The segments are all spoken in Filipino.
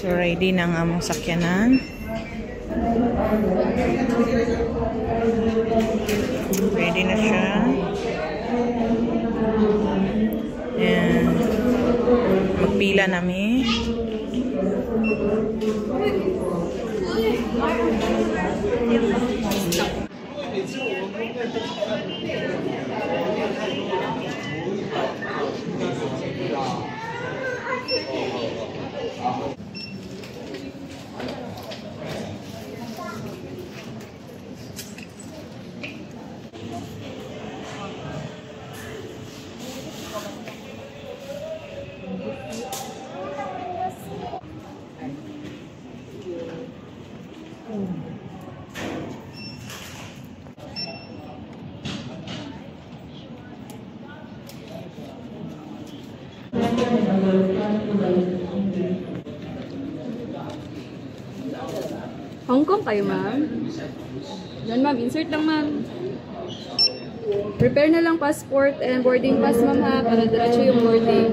So ready na ang among sakyanan. Ready na siya. And magpila nami. Hong Kong kayo, ma'am? Yan, ma'am. Insert lang, ma'am. Prepare na lang passport and boarding pass, ma'am, ha? Para diretso yung boarding.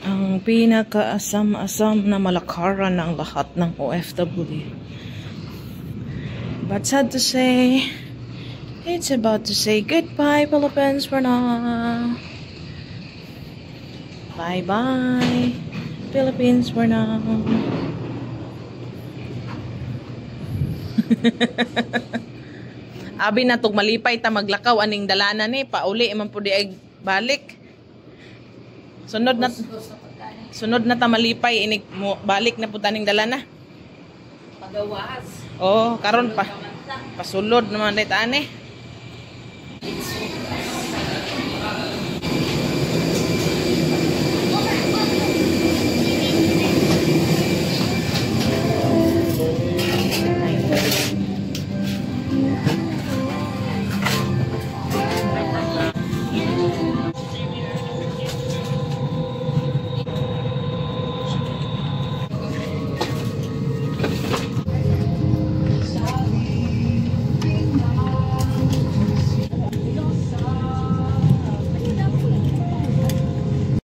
Ang pinakaasam-asam na malakaran ng lahat ng OFW. But sad to say, it's about to say goodbye, Philippines, for now. Bye-bye, Philippines, for now. Abi na tog malipay ta maglakaw aning dalanan ni pauli man pud ay balik. Sunod na ta malipay inig balik na pud aning dalana. Pagawas. Oh, karon pa pasulod naman dayta ani.